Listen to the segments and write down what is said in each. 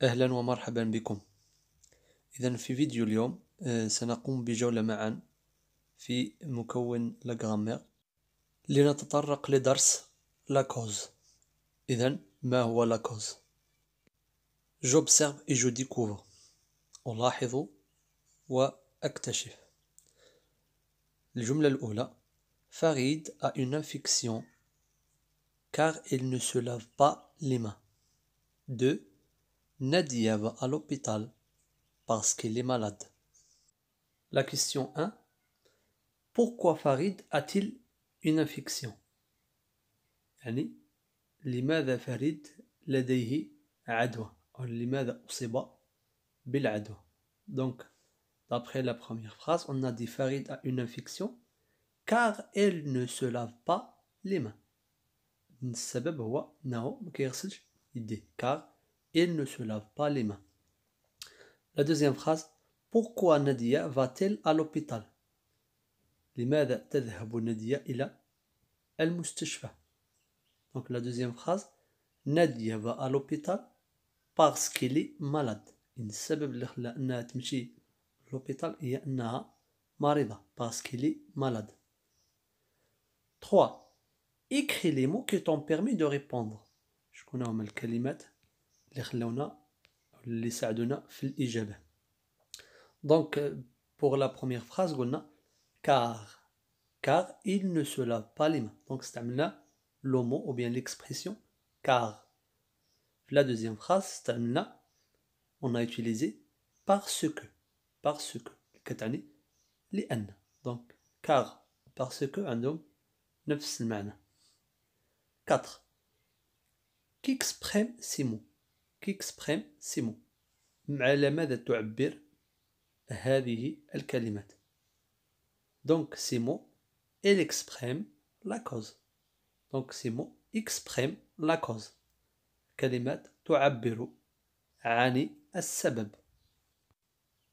أهلا ومرحبا بكم. إذا في فيديو اليوم سنقوم بجولة معا في مكون لاغرامير لنتطرق لدرس لا كوز. إذا ما هو لا كوز؟ J'observe et je découvre. ألاحظ وأكتشف. الجملة الأولى Farid a une infection car il ne se lave pas les mains. 2. Nadia va à l'hôpital parce qu'elle est malade. La question 1. Pourquoi Farid a-t-il une infection؟ يعني لماذا فريد لديه عدوى أو لماذا أصيب بالعدوى. Donc d'après la première phrase on a dit Farid a une infection car elle ne se lave pas les mains. السبب هو أنه ما كيغسلش يديه car elle ne se lave pas les mains. La deuxième phrase Pourquoi Nadia va-t-elle à l'hôpital؟ لماذا تذهب نادية إلى المستشفى. Donc la deuxième phrase Nadia va à l'hôpital parce qu'elle est malade. السبب اللي خلى أنها تمشي l'hôpital هي أنها مريضة parce qu'elle est malade. 3. Écris les mots qui t'ont permis de répondre. شكون هما الكلمات اللي خلونا اللي ساعدونا في الإجابة. Donc pour la première phrase قلنا car il ne se lave pas les mains. Donc استعملنا le mot ou bien l'expression car. La deuxième phrase on a utilisé parce que كتعني لأن. Donc car parce que عندهم نفس المعنى. 4. Qu'expriment ces mots على ماذا تعبر هذه الكلمات. Donc ces mots ils expriment la cause. Donc ces mots expriment la cause. كلمات تعبر عن السبب.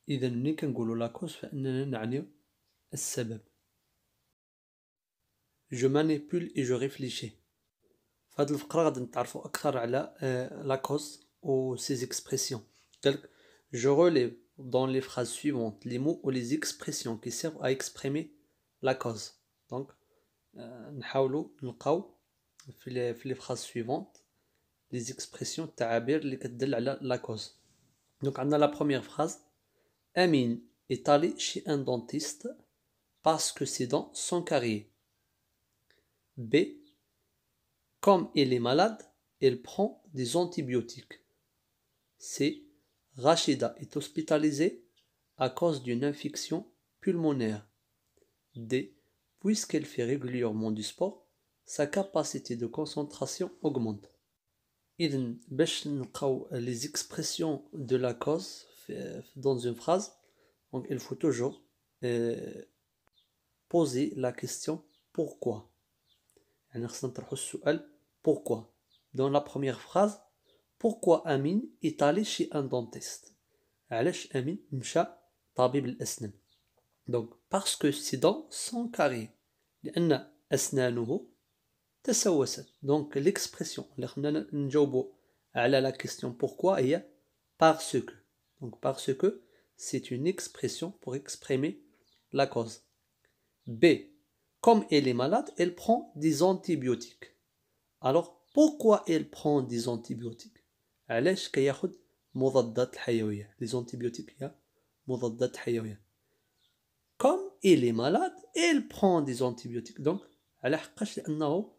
إذا ملي كنقولوا لا كوز فإننا نعني السبب. Je manipule et je réfléchis. في هذه الفقرة غادي نتعرفوا أكثر على لا كوز و ses expressions. Je relève dans les phrases suivantes les mots ou les expressions qui servent à exprimer la cause. Donc نحاولوا نلقاو في les phrases suivantes les expressions التعابير اللي كتدل على la cause. Donc عندنا la première phrase Amine est allé chez un dentiste parce que ses dents sont carriées. B. Comme elle est malade, elle prend des antibiotiques. C. Rachida est hospitalisée à cause d'une infection pulmonaire. D. Puisqu'elle fait régulièrement du sport, sa capacité de concentration augmente. إذن باش نلقاو les expressions de la cause dans une phrase, donc il faut toujours poser la question pourquoi. يعني خصنا نطرحوا السؤال pourquoi. Dans la première phrase pourquoi Amine est allé chez un dentiste. علاش أمين مشى طبيب الأسنان. Donc parce que ses dents sont carrées. لأن أسنانه تسوست. Donc l'expression اللي خلينا نجاوبوا على la question pourquoi هي parce que. Donc parce que c'est une expression pour exprimer la cause. B. Comme elle est malade, elle prend des antibiotiques. Alors pourquoi elle prend des antibiotiques؟ علاش كياخد مضادات الحيوية. Les antibiotiques هي مضادات حيوية. Comme elle est malade, elle prend des antibiotiques. Donc على حقاش لأنه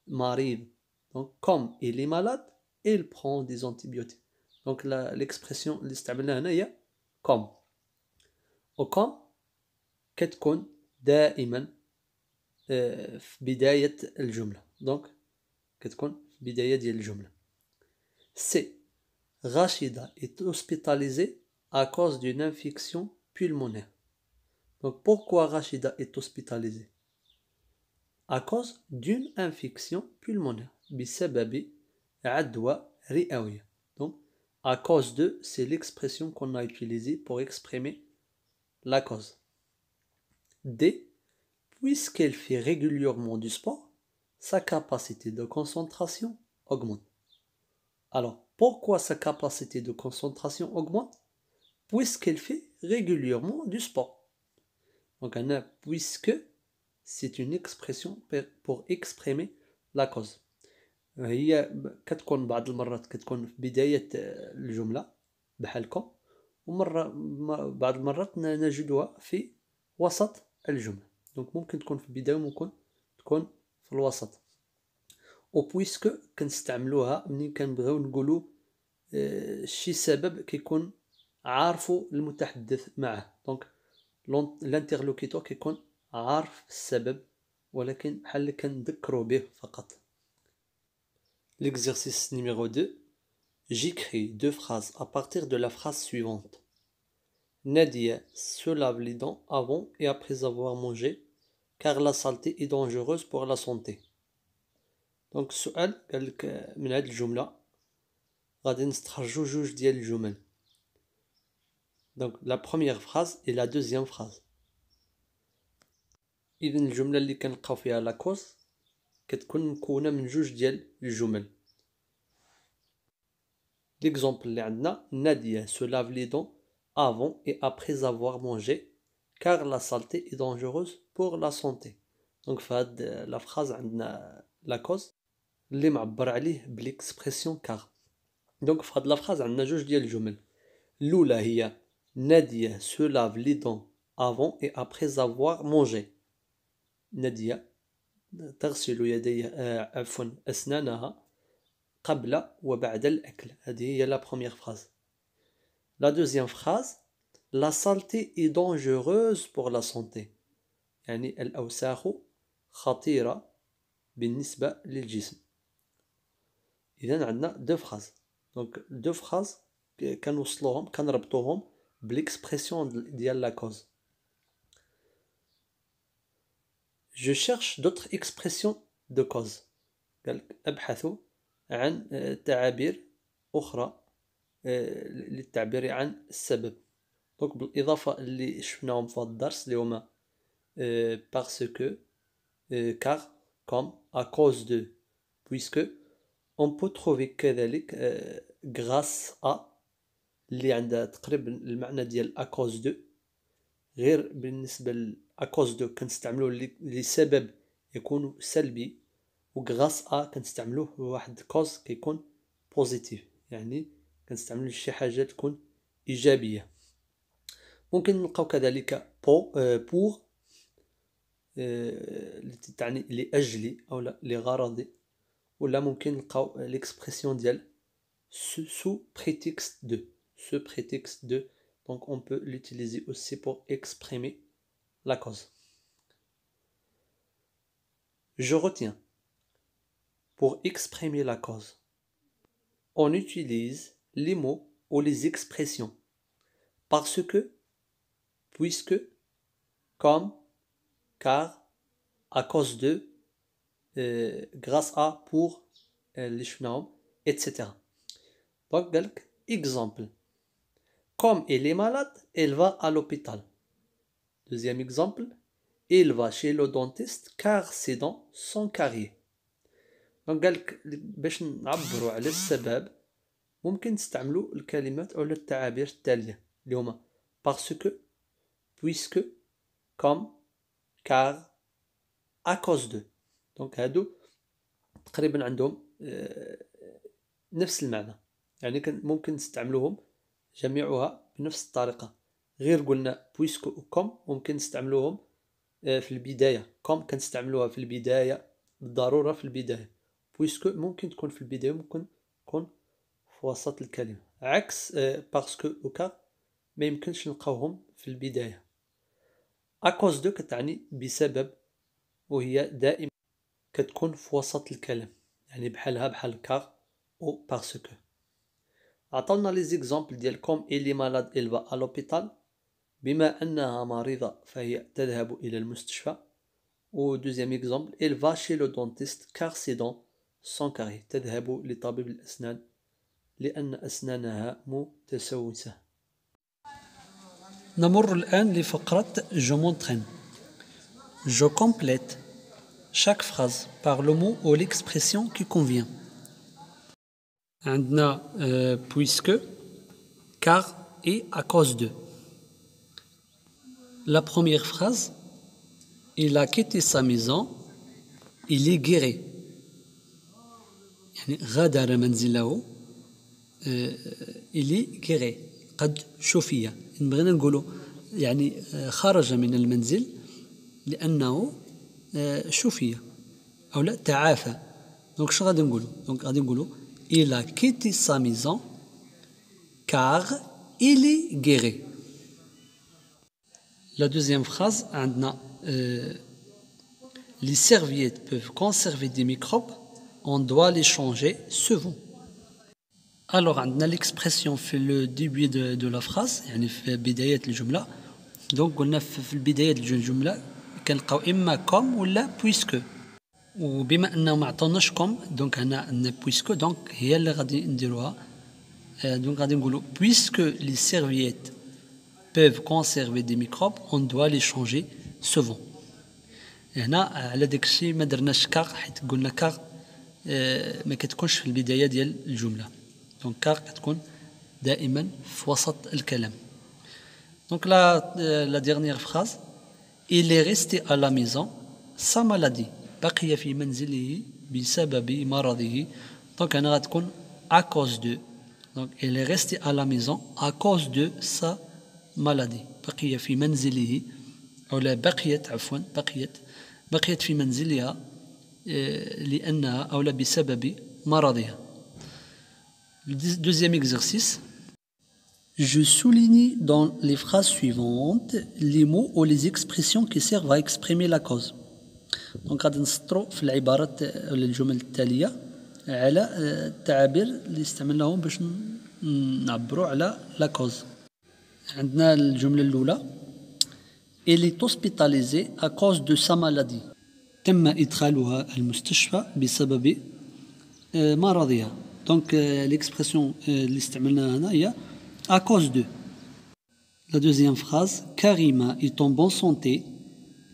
مريض. Donc comme elle est malade, elle prend des antibiotiques. Donc l'expression اللي استعملناها هنا هي comme. وكم كتكون دائما في بداية الجملة. Donc كتكون في بداية ديال الجملة. C. Rachida est hospitalisée à cause d'une infection pulmonaire. Donc pourquoi Rachida est hospitalisée? À cause d'une infection pulmonaire. بسبب عدوى رئوية. Donc à cause de, c'est l'expression qu'on a utilisée pour exprimer la cause. D. Puisqu'elle fait régulièrement du sport, sa capacité de concentration augmente. Alors, Pourquoi sa capacité de concentration augmente? Puisqu'elle fait régulièrement du sport. Donc, on a puisque c'est une expression pour exprimer la cause. هي كتكون بعض المرات كتكون في بداية الجملة بحالكم ومرة بعض المرات نجدها في وسط الجملة. دونك ممكن تكون في البداية وممكن تكون في الوسط. و بويسكو كنستعملوها ملي كنبغيو نقولو شي سبب كيكون عارفو المتحدث معه. دونك لانترلوكيتور كيكون عارف السبب ولكن بحال كنذكرو به فقط. L'exercice numéro 2. J'écris deux phrases à partir de la phrase suivante. Nadia se lave les dents avant et après avoir mangé car la saleté est dangereuse pour la santé. Donc السؤال قال لك من هاد الجملة غادي نستخرجو جوج ديال الجمل. Donc la première phrase et la deuxième phrase. إذن الجملة اللي كنلقاو فيها لا كوز كتكون مكونة من جوج ديال الجمل. L'exemple اللي عندنا Nadia se lave les dents avant et après avoir mangé car la saleté est dangereuse pour la santé. Donc في هاد لا phrase عندنا لا كوز اللي معبر عليه بالاكسبرسيون كار. دونك في هاد لا phrase عندنا جوج ديال الجمل. الأولى هي Nadia se lave les dents avant et après avoir mangé. نادية تغسل يديها عفوا أسنانها قبل وبعد الأكل. هذه هي la première phrase. La deuxième phrase La saleté est dangereuse pour la santé. يعني الأوساخ خطيرة بالنسبة للجسم. إذن عندنا deux phrases. Donc deux phrases كنوصلوهم كنربطوهم بالإكسبرسيون ديال la cause. Je cherche d'autres expressions de cause. قال أبحث عن تعابير أخرى للتعبير عن السبب. دونك بالإضافة اللي شفناهم في هذا الدرس اللي هما parce que, car, comme, à cause de, puisque. On peut trouver كذلك grâce à اللي عندها تقريبا المعنى ديال à cause de. غير بالنسبة ل à cause de كنستعملوه لسبب يكون سلبي و grâce à كنستعملوه لواحد كوز كيكون بوزيتيف يعني كنستعملوه لشي حاجة تكون إيجابية. ممكن نلقاو كذلك pour التي تعني لأجل أو لغرض ولا ممكن نلقاو l'expression ديال sous prétexte de. Ce prétexte de, donc on peut l'utiliser aussi pour exprimer la cause. Je retiens. Pour exprimer la cause, on utilise les mots ou les expressions parce que, puisque, comme, car, à cause de, grâce à, pour, les chenons, etc. Donc, exemple. Comme elle est malade, elle va à l'hôpital. Deuxième exemple. Elle va chez le dentiste car ses dents sont carriées. Donc, باش نعبروا على السبب ممكن تستعملوا الكلمات أو التعابير التالية اللي هما parce que, puisque, comme, car, à cause de. Donc هادو تقريبا عندهم نفس المعنى يعني ممكن نستعملوهم جميعها بنفس الطريقة غير قلنا puisque و comme ممكن نستعملوهم في البداية comme كنستعملوها في البداية بالضرورة في البداية puisque ممكن تكون في البداية ممكن تكون في وسط الكلمة عكس parce que و car ما يمكنش نلقاوهم في البداية. à cause de كتعني بسبب وهي دائما كتكون في وسط الكلام يعني بحالها بحال car ou parce que. عطلنا لي زيكزامبل ديال كوم إلي مالاد إلفا ألوبيتال بما أنها مريضة فهي تذهب إلى المستشفى و دوزيام إكزامبل إلفا شي لو دونتيست كار سي دون سون كاري تذهب لطبيب الأسنان لأن أسنانها متسوسة. نمر الآن لفقرة جو مونترين. Je complète chaque phrase par le mot ou l'expression qui convient. عندنا puisque, car et à cause de. La première phrase, il a quitté sa maison, il est guéri. يعني غادر منزله il est guéri. قد شفي. بغينا نقولوا يعني خرج من المنزل لأنه شفي أو لا تعافى. دونك شنو غادي نقولوا؟ دونك غادي نقولوا il a quitté sa maison car il est guéri. La deuxième phrase, عندنا les serviettes peuvent conserver des microbes, on doit les changer souvent. Alors, عندنا l'expression في le début de la phrase, يعني في بداية الجملة. donc قلنا في البداية الجملة كنلقاو إما comme ولا puisque. وبما أنه ما عطوناش comme donc هنا عندنا puisque donc هي اللي غادي نديروها. donc غادي نقولوا puisque les serviettes peuvent conserver des microbes, on doit les changer souvent. هنا على داك الشيء ما درناش كار حيت قلنا كار ما كتكونش في البداية ديال الجملة. دونك كار كتكون دائما في وسط الكلام. دونك la dernière phrase, il est resté à la maison sans maladie. بقي في منزله بسبب مرضه. دونك هنا غتكون à cause de. donc il est resté à la maison à cause de sa maladie. بقي في منزله أو لا بقيت عفوا بقيت في منزلها لأنها أو لا بسبب مرضها. Deuxième exercice. Je souligne dans les phrases suivantes les mots ou les expressions qui servent à exprimer la cause. donc غادي نسطروا في العبارات ولا الجمل التالية على التعابير اللي استعملناهم باش نعبروا على la cause. عندنا الجملة الأولى Elle est hospitalisée à cause de sa maladie. تم إدخالها المستشفى بسبب مرضها. donc l'expression اللي استعملناها هنا هي à cause de. La deuxième phrase, Karima est en bonne santé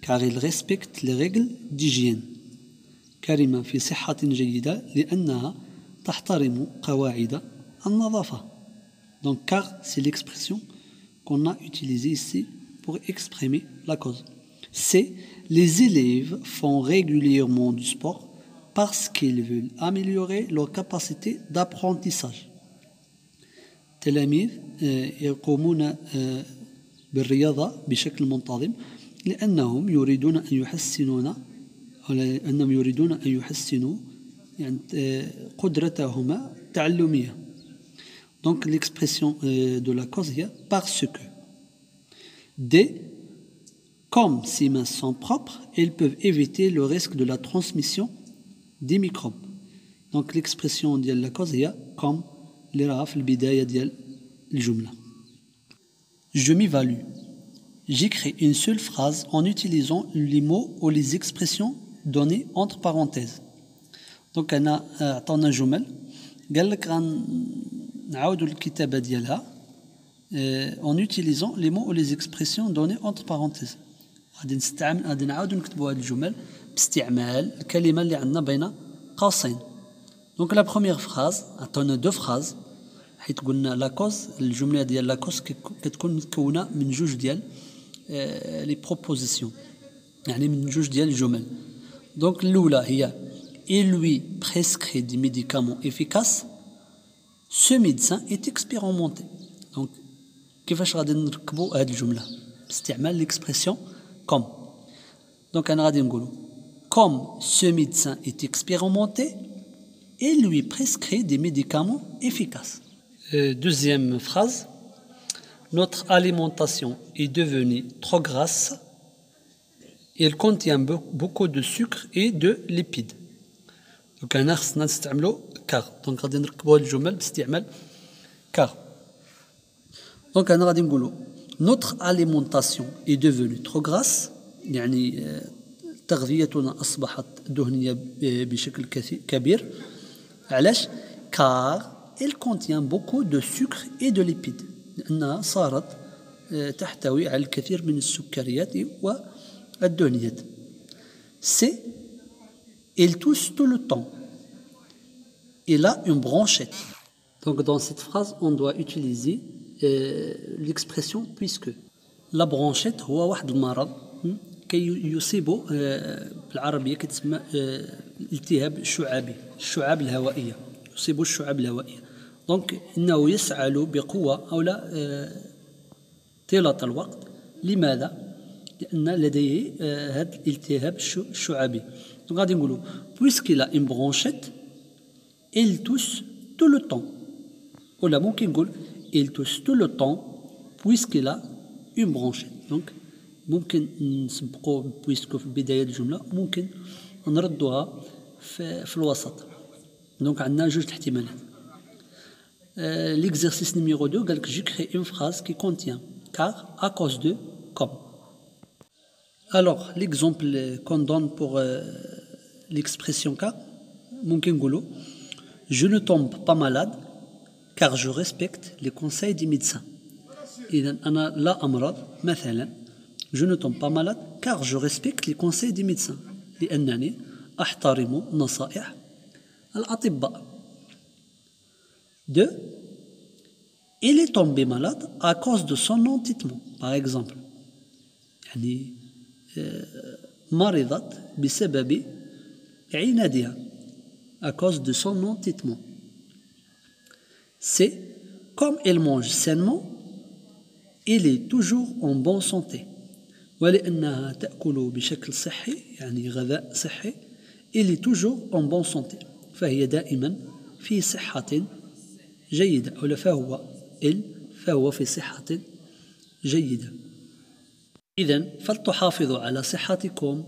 car elle respecte les règles d'hygiène. كريمة في صحة جيدة لأنها تحترم قواعد النظافة. donc car c'est l'expression qu'on a utilisée ici pour exprimer la cause. C'est les élèves font régulièrement du sport parce qu'ils veulent améliorer leur capacité d'apprentissage. التلاميذ يقومون بالرياضة بشكل منتظم لأنهم يريدون أن يحسنوا يعني قدرتهما التعلمية. donc l'expression de la cause هي parce que. D. Comme ces mains sont propres, elles peuvent éviter le risque de la transmission des microbes. donc l'expression ديال la cause هي comme اللي راها في البداية ديال الجملة. Je m'évalue. J'écris une seule phrase en utilisant les mots ou les expressions données entre parenthèses. donc أنا عطانا جمل قال لك غنعاودوا الكتابة ديالها en utilisant les mots ou les expressions données entre parenthèses. غادي نعاودوا نكتبوا هذه الجمل باستعمال الكلمة اللي عندنا بين قوسين. donc la première phrase عطانا deux phrases حيت قلنا لاكوز الجمله ديال لاكوز كتكون متكونه من جوج ديال لي بروبوزيسيون يعني من جوج ديال الجمل. دونك الاولى هي il lui prescrit des médicaments efficaces. ce médecin est expérimenté. donc كيفاش غادي نركبوا هذه الجمله باستعمال ليكسبرسيون comme. donc انا غادي نقولوا comme ce médecin est expérimenté il lui prescrit des médicaments efficaces. Deuxième phrase, notre alimentation est devenue trop grasse. Elle contient beaucoup de sucre et de lipides. donc هنا خصنا نستعملوا car. donc غادي نركبوا هذه الجمل باستعمال car. donc هنا غادي نقولوا notre alimentation est devenue trop grasse يعني تغذيتنا أصبحت دهنية بشكل كبير. علاش؟ car elle contient beaucoup de sucre et de lipides لأنها صارت تحتوي على الكثير من السكريات والدهنيات. c'est elle tousse tout le temps. elle a une branchette. Donc dans cette phrase, on doit utiliser l'expression puisque. La bronchite هو واحد المرض كي يصيب بالعربية كتسمى التهاب شعابي، الشعاب الهوائية، يصيب الشعاب الهوائية. دونك إنه يسعل بقوة أو لا طيلة الوقت. لماذا؟ لأن لديه هذا الالتهاب الشعابي. دونك غادي نقولوا puisqu'il a une bronchite il tousse tout le temps. ولا ممكن نقول il tousse tout le temps puisqu'il a une bronchite. دونك ممكن نسبقوا بويسكو في بداية الجملة، ممكن نردوها في الوسط. دونك عندنا جوج احتمالات. L'exercice numéro 2 قالك j'écris une phrase qui contient car, à cause de, comme. Alors l'exemple qu'on donne pour l'expression car ممكن نقولوا je ne tombe pas malade car je respecte les conseils des médecins. إذا أنا لا أمرض مثلا je ne tombe pas malade car je respecte les conseils des médecins لأنني أحترم نصائح الأطباء. 2. Il est tombé malade à cause de son entêtement. Par exemple يعني مرضت بسبب عنادها à cause de son entêtement. C'est comme elle mange sainement il est toujours en bonne santé. ولأنها تأكل بشكل صحي يعني غذاء صحي il est toujours en bonne santé فهي دائما في صحة جيدة أو فهو في صحة جيدة. إذن فلتحافظوا على صحتكم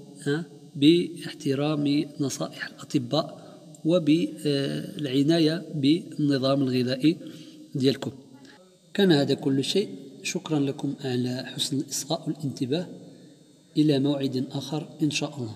باحترام نصائح الأطباء وبالعناية بالنظام الغذائي ديالكم. كان هذا كل شيء. شكرا لكم على حسن الإصغاء والانتباه. إلى موعد آخر إن شاء الله.